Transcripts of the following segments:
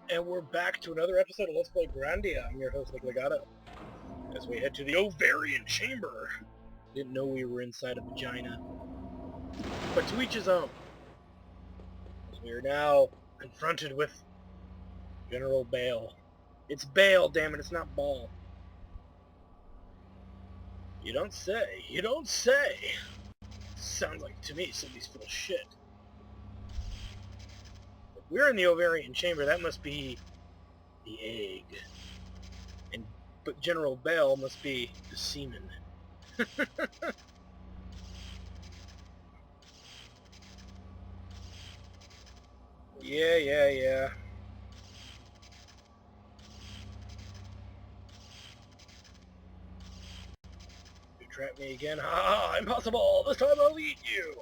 And we're back to another episode of Let's Play Grandia. I'm your host, Nick Legato. As we head to the ovarian chamber. Didn't know we were inside a vagina. But to each his own. As we are now confronted with General Baal. It's Baal, damn it, it's not Baal. You don't say. You don't say. Sounds like, to me, somebody's full of shit. If we're in the ovarian chamber, that must be the egg. But General Baal must be the semen. Yeah. You trapped me again? Ha! Impossible! This time I'll eat you!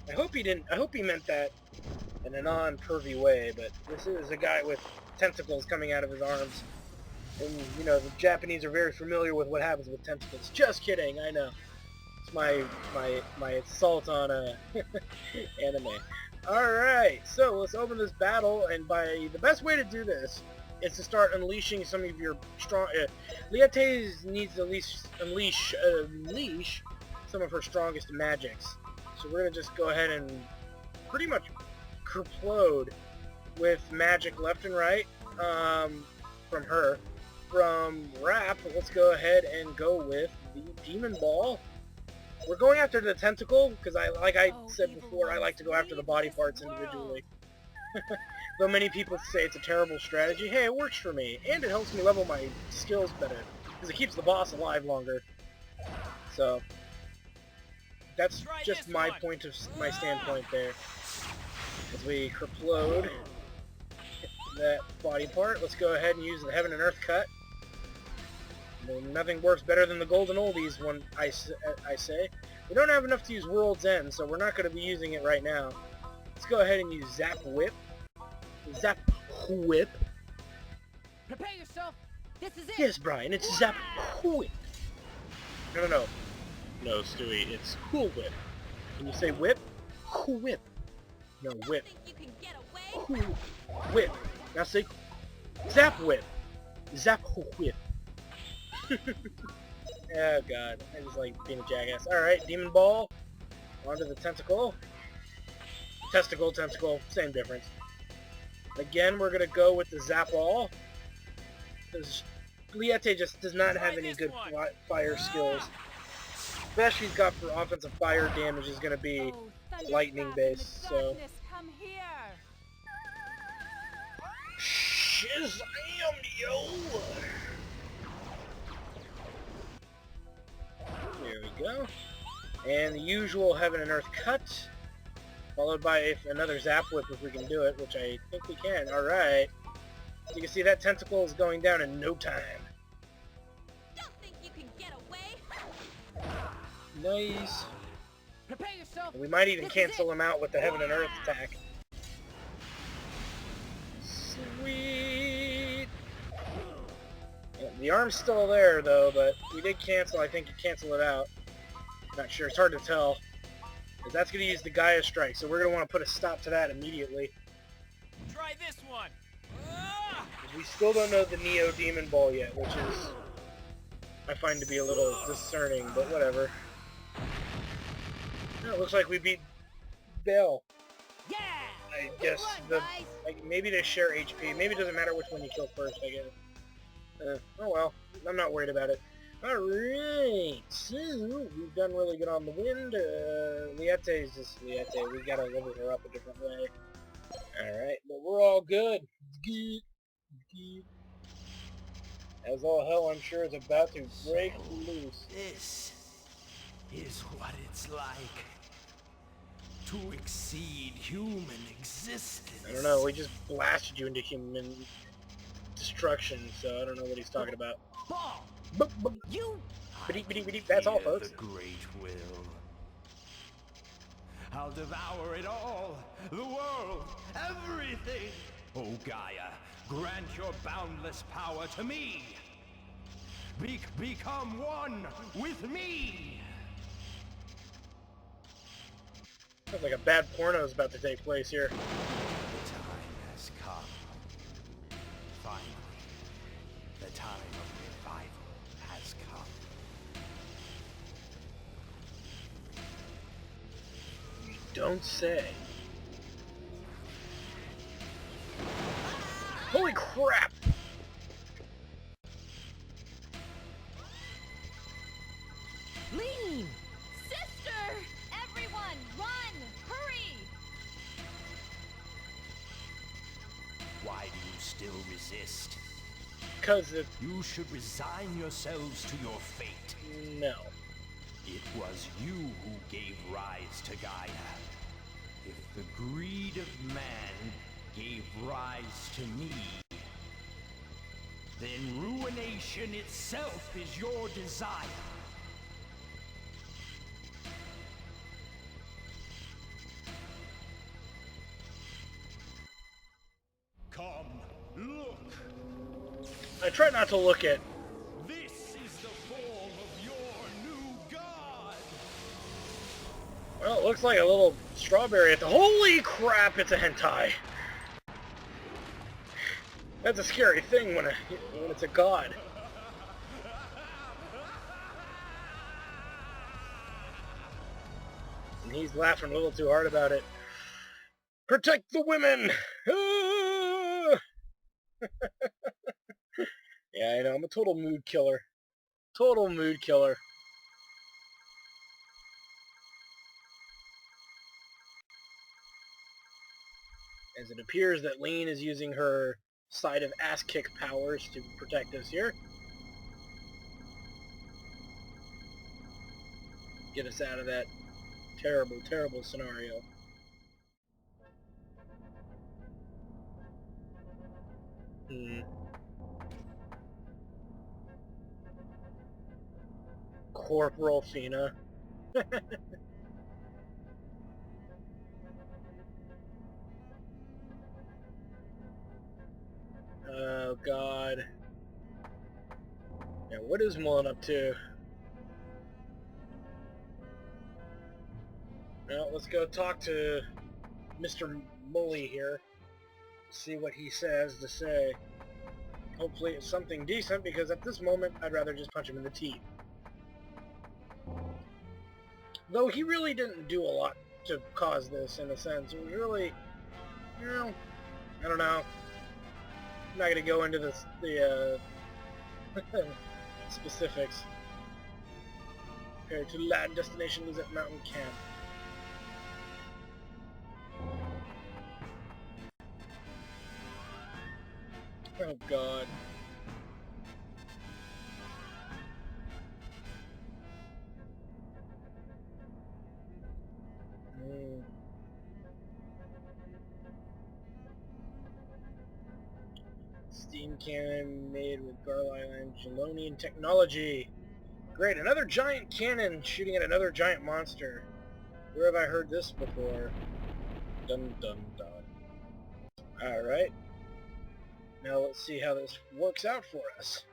I hope he meant that in a non-pervy way, but this is a guy with tentacles coming out of his arms. And, you know, the Japanese are very familiar with what happens with tentacles. Just kidding, I know. It's my assault on anime. Alright, so let's open this battle, and the best way to do this is to start unleashing some of your strong... Liates needs to unleash some of her strongest magics. So we're going to just go ahead and pretty much kerplode with magic left and right from her. From Rap, let's go ahead and go with the Demon Ball. We're going after the tentacle, because like I said before, I like to go after the body parts individually. Though many people say it's a terrible strategy, hey, it works for me, and it helps me level my skills better, because it keeps the boss alive longer. So, that's just my standpoint there. As we kerplode that body part, let's go ahead and use the Heaven and Earth Cut. Well, nothing works better than the golden oldies, when I say. We don't have enough to use World's End, so we're not going to be using it right now. Let's go ahead and use Zap Whip. Zap Whip. Prepare yourself. This is it. Yes, Brian, it's Zap Whip. No, Stewie, it's Cool Whip. Can you say whip? Whip. No, whip. Think you can get away? Whip. Now say Zap Whip. Zap Whip. Oh god, I just like being a jackass. Alright, Demon Ball. Onto the tentacle. Tentacle, same difference. Again, we're gonna go with the Zap Ball. Because Liete just does not have any good fire skills. Best she's got for offensive fire damage is gonna be lightning based, so. Come here. Shazam, yo! There we go. And the usual Heaven and Earth Cut, followed by another Zap Whip if we can do it, which I think we can. Alright. You can see that tentacle is going down in no time. Don't think you can get away? Nice. Prepare yourself. And we might even cancel him out with the Heaven and Earth attack. Sweet! Yeah, the arm's still there though, but we did cancel. I think you cancel it out. Not sure. It's hard to tell. Because that's going to use the Gaia Strike, so we're going to want to put a stop to that immediately. Try this one. We still don't know the Neo Demon Ball yet, which is I find to be a little discerning, but whatever. No, it looks like we beat Baal. Yeah. I guess maybe they share HP. Maybe it doesn't matter which one you kill first, I guess. Oh well, I'm not worried about it. Alright, so we've done really good on the wind. Liete is just Liete. We gotta level her up a different way. Alright, but we're all good. Good. As all hell, I'm sure, is about to break loose. This is what it's like to exceed human existence. I don't know, we just blasted you into human destruction, so I don't know what he's talking about. Ball. You. That's all, Fear folks. The great will. I'll devour it all. The world. Everything. Oh, Gaia, grant your boundless power to me. Become one with me. Sounds like a bad porno is about to take place here. The time has come. don't say. Holy crap! Lean! Sister! Everyone, run! Hurry! Why do you still resist? Because it... You should resign yourselves to your fate. no. It was you who gave rise to Gaia. If the greed of man gave rise to me, then ruination itself is your desire. Come, look. I try not to look at... This is the form of your new god. well, it looks like a little strawberry at the... holy crap, it's a hentai! That's a scary thing when it's a god. And he's laughing a little too hard about it. Protect the women! Ah! Yeah, I know, I'm a total mood killer. Total mood killer. As it appears that Lean is using her side of ass kick powers to protect us here. Get us out of that terrible, terrible scenario. Corporal Fina. Oh god. Now what is Mullen up to? Well, let's go talk to Mr. Mully here. See what he says to say. Hopefully it's something decent, because at this moment I'd rather just punch him in the teeth. Though he really didn't do a lot to cause this, in a sense. It was really, you know, I don't know. I'm not going to go into the specifics. Okay, to land destination is at mountain camp. Oh god. Steam cannon made with Garlisle and Gelonian technology. Great, another giant cannon shooting at another giant monster. Where have I heard this before? Dun dun dun. Alright. Now let's see how this works out for us.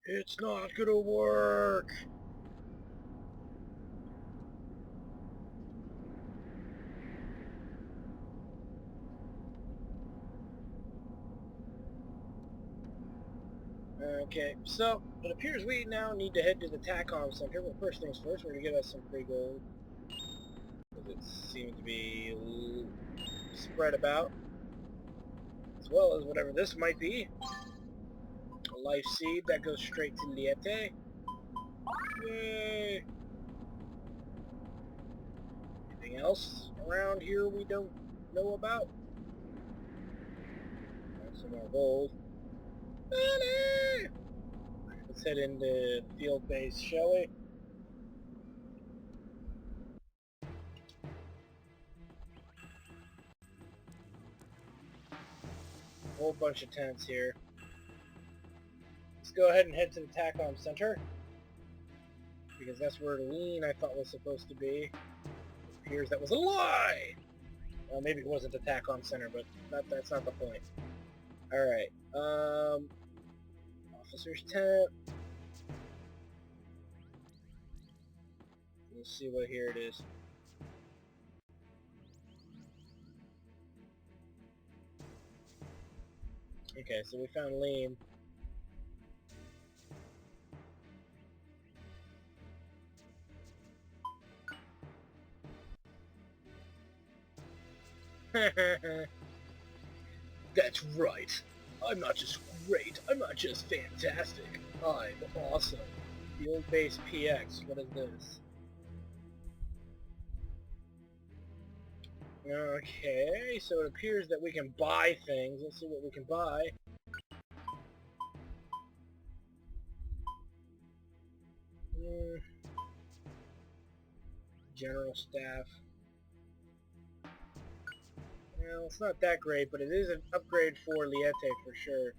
It's not gonna work! Okay, so it appears we now need to head to the TACOM Center, but first things first, we're going to get us some free gold. Because it seems to be spread about. As well as whatever this might be. A life seed that goes straight to Liete. Yay! Anything else around here we don't know about? Some more gold. Money! Let's head into field base, shall we? Whole bunch of tents here. Let's go ahead and head to the TACOM Center, because that's where Lean I thought was supposed to be. It appears that was a lie! Well, maybe it wasn't the TACOM Center, but that's not the point. Alright, officer's tent. Let's see what here it is. Okay, so we found Lean. That's right. I'm not just great, I'm not just fantastic. I'm awesome. Field base PX, what is this? Okay, so it appears that we can buy things. Let's see what we can buy. General staff. Well, it's not that great, but it is an upgrade for Liete for sure.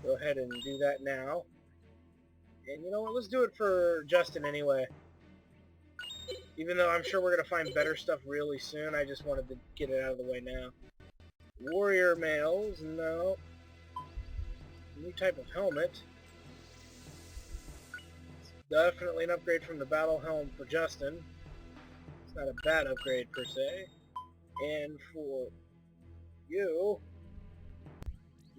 Go ahead and do that now. And you know what, let's do it for Justin anyway. Even though I'm sure we're going to find better stuff really soon, I just wanted to get it out of the way now. Warrior males, no. New type of helmet. It's definitely an upgrade from the battle helm for Justin. It's not a bad upgrade per se. And for you...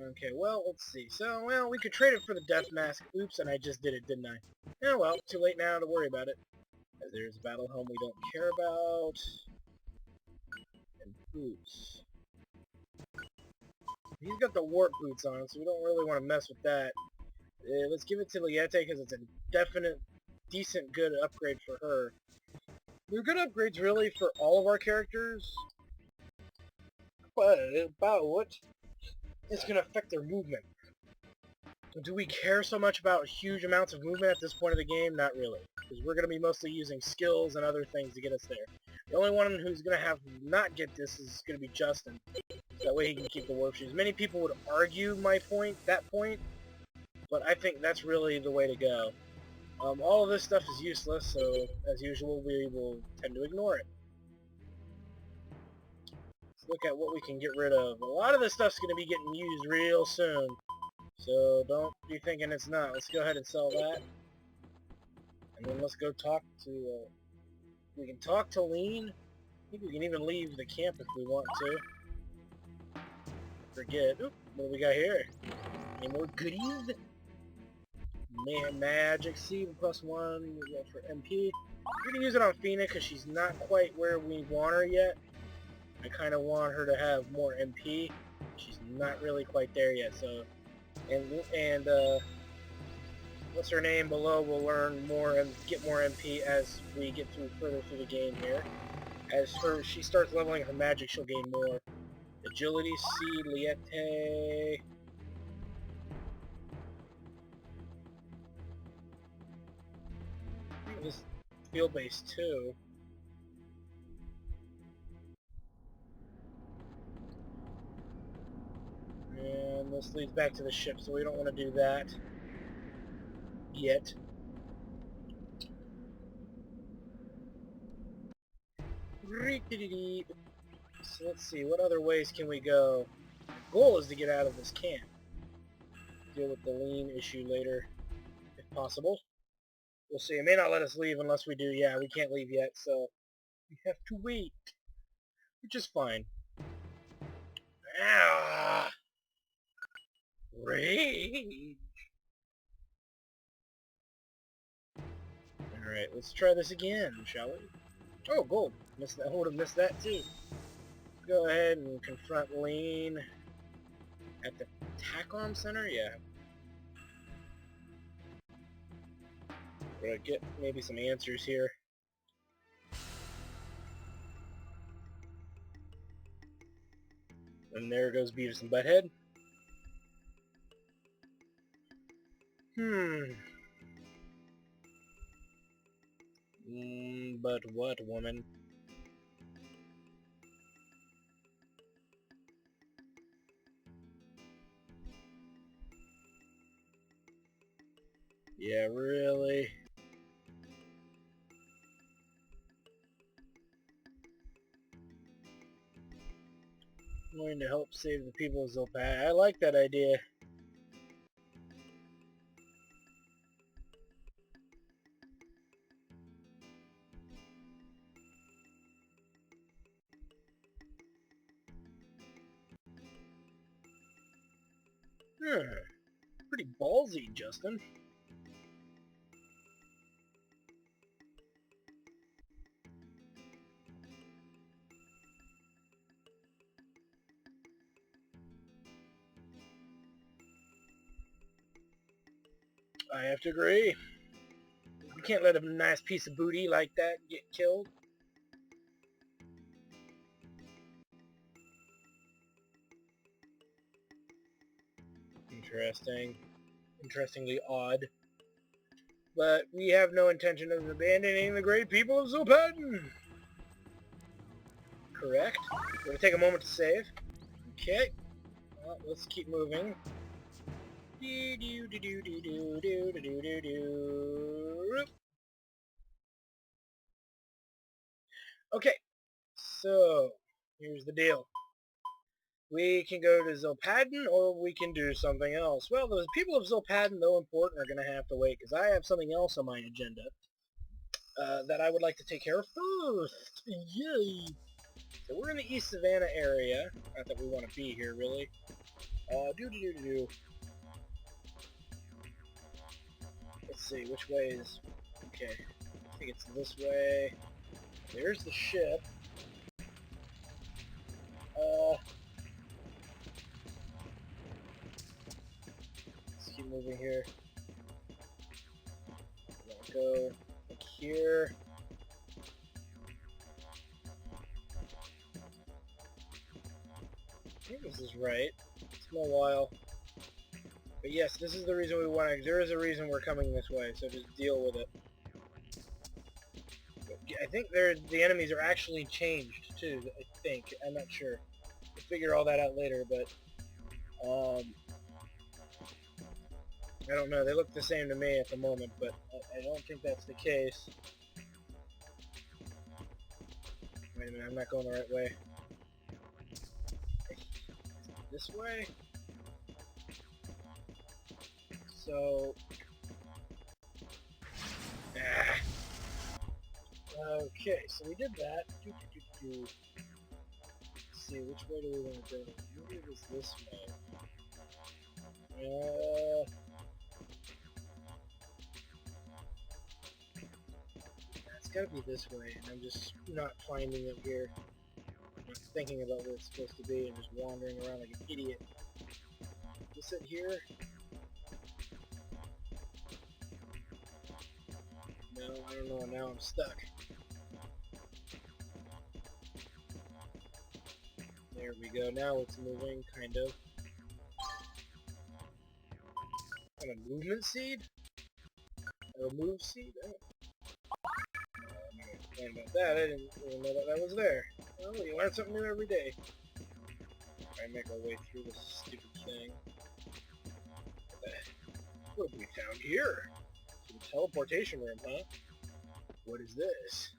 Okay, well, let's see. So, well, we could trade it for the death mask. Oops, and I just did it, didn't I? Oh well, too late now to worry about it. As there's a battle helm we don't care about. And boots. He's got the warp boots on, so we don't really want to mess with that. Let's give it to Liete because it's a definite, decent, good upgrade for her. They're good upgrades really for all of our characters. But about it's going to affect their movement. Do we care so much about huge amounts of movement at this point of the game? Not really. Because we're going to be mostly using skills and other things to get us there. The only one who's going to have not get this is going to be Justin. That way he can keep the warp shoes. Many people would argue that point, but I think that's really the way to go. All of this stuff is useless, so as usual we will tend to ignore it. Let's look at what we can get rid of. A lot of this stuff's going to be getting used real soon, so don't be thinking it's not. Let's go ahead and sell that. And then let's go talk to... we can talk to Lean. I think we can even leave the camp if we want to. Forget. Oop, what do we got here? Any more goodies? Magic Seed +1 for MP. We're going to use it on Fina because she's not quite where we want her yet. I kind of want her to have more MP. She's not really quite there yet, so... And what's her name below will learn more and get more MP as we get further through the game here. As she starts leveling her magic, she'll gain more. Agility, Seed, Liete... This field base too. And this leads back to the ship, so we don't want to do that yet. So let's see, what other ways can we go? The goal is to get out of this camp. Deal with the lean issue later, if possible. We'll see. It may not let us leave unless we do. Yeah, we can't leave yet, so we have to wait. Which is fine. Ah! Rage! Alright, let's try this again, shall we? Oh, gold. Missed that. I would have missed that too. Go ahead and confront Lean at the TACOM Center? Yeah. We're gonna get maybe some answers here. And there goes Beavis and Butthead. But what, woman? Yeah, really? I'm going to help save the people of Zilpat. I like that idea. Pretty ballsy, Justin. I have to agree. We can't let a nice piece of booty like that get killed. Interesting. Interestingly odd. But we have no intention of abandoning the great people of Zilpatin. Correct. We're going to take a moment to save. Okay. Well, let's keep moving. Okay. So, here's the deal. We can go to Zilpatin, or we can do something else. Well, the people of Zilpatin, though important, are going to have to wait, because I have something else on my agenda that I would like to take care of first. Yay! So we're in the East Savannah area. Not that we want to be here, really. Let's see, which way is... Okay, I think it's this way. There's the ship. Let's keep moving here. I'm gonna go like here. I think this is right. It's been a while. But yes, this is the reason we want to... There is a reason we're coming this way, so just deal with it. I think the enemies are actually changed, too, I think. I'm not sure. We'll figure all that out later, but... I don't know. They look the same to me at the moment, but I don't think that's the case. Wait a minute, I'm not going the right way. This way? So... Okay, so we did that. Let's see, which way do we want to go? Maybe it was this way. It's gotta be this way, and I'm just not finding it here. I'm not thinking about where it's supposed to be and just wandering around like an idiot. Is it here? No, I don't know. Now I'm stuck. There we go. Now it's moving, kind of. And a movement seed? Or a move seed? Oh. I'm not gonna complain about that. I didn't even know that was there. Well, you learn something new every day. Try and make our way through this stupid thing. What have we found here? Some teleportation room, huh? What is this?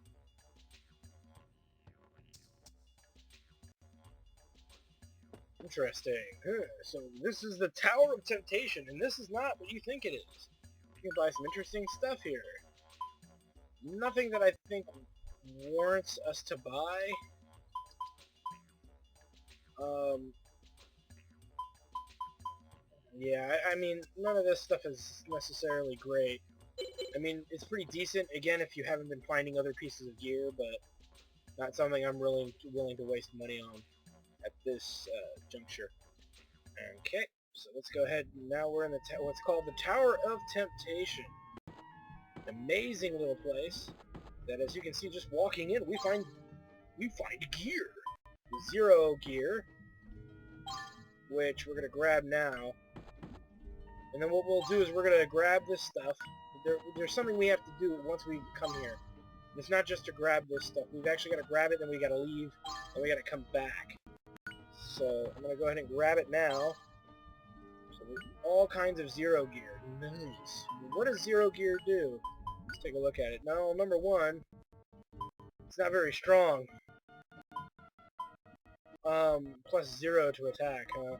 Interesting. Huh. So this is the Tower of Temptation, and this is not what you think it is. You can buy some interesting stuff here. Nothing that I think warrants us to buy. Yeah, I mean, none of this stuff is necessarily great. I mean, it's pretty decent, again, if you haven't been finding other pieces of gear, but not something I'm really willing to waste money on at this juncture. Okay, so let's go ahead. Now we're in the what's called the Tower of Temptation. An amazing little place that, as you can see, just walking in, we find gear. 0 gear, which we're gonna grab now. And then what we'll do is we're gonna grab this stuff. There's something we have to do once we come here. It's not just to grab this stuff. We've actually got to grab it, then we got to leave, and we got to come back. So I'm gonna go ahead and grab it now. So there's all kinds of 0 gear. Nice. What does 0 gear do? Let's take a look at it. Now, number 1, it's not very strong. Plus 0 to attack, huh?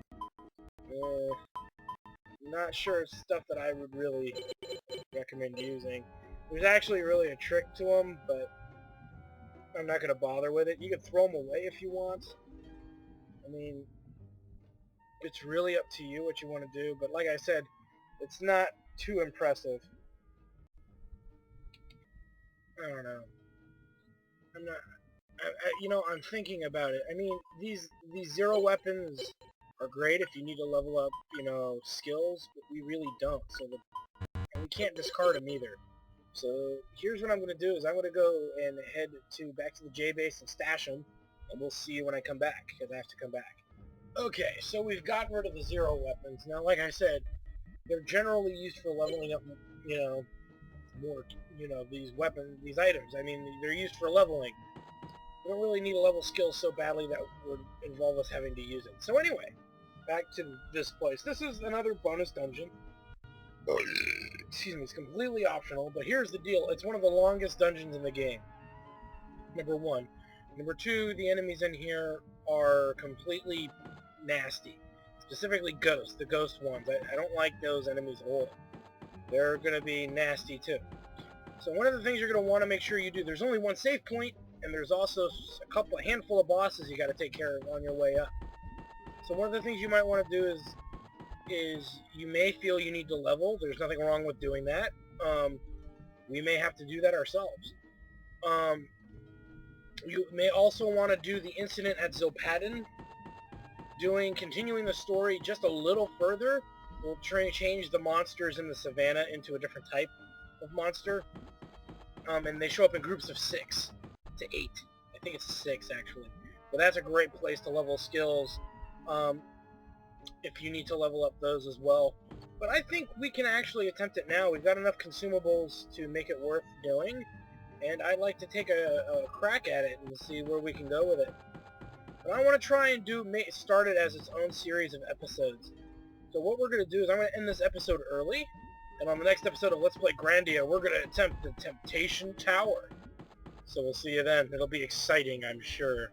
Not sure it's stuff that I would really recommend using. There's actually really a trick to them, but I'm not going to bother with it. You can throw them away if you want. I mean, it's really up to you what you want to do, but like I said, it's not too impressive. I don't know. I'm not... you know, I'm thinking about it. I mean, these 0 weapons are great if you need to level up, you know, skills, but we really don't. So I we can't discard them either. So here's what I'm going to do is I'm going to go and head back to the J base and stash them, and we'll see you when I come back, because I have to come back. Okay, so we've gotten rid of the zero weapons. Now, like I said, they're generally used for leveling up, more, these weapons, these items. I mean, they're used for leveling. We don't really need a level skill so badly that would involve us having to use it. So anyway, back to this place. This is another bonus dungeon. Excuse me, it's completely optional, but here's the deal. It's one of the longest dungeons in the game. Number one. Number two, the enemies in here are completely nasty. Specifically ghosts, the ghost ones. I don't like those enemies at all. They're going to be nasty too. So one of the things you're going to want to make sure you do, there's only one save point, and there's also a handful of bosses you got to take care of on your way up. So one of the things you might want to do is you may feel you need to level. There's nothing wrong with doing that. We may have to do that ourselves. You may also want to do the incident at Zopadin. Continuing the story just a little further will change the monsters in the savannah into a different type of monster. And they show up in groups of 6 to 8. I think it's 6 actually. But that's a great place to level skills if you need to level up those as well. But I think we can actually attempt it now. We've got enough consumables to make it worth doing. And I'd like to take a crack at it and see where we can go with it. But I want to try and start it as its own series of episodes. So what we're going to do is I'm going to end this episode early. And on the next episode of Let's Play Grandia, we're going to attempt the Temptation Tower. So we'll see you then. It'll be exciting, I'm sure.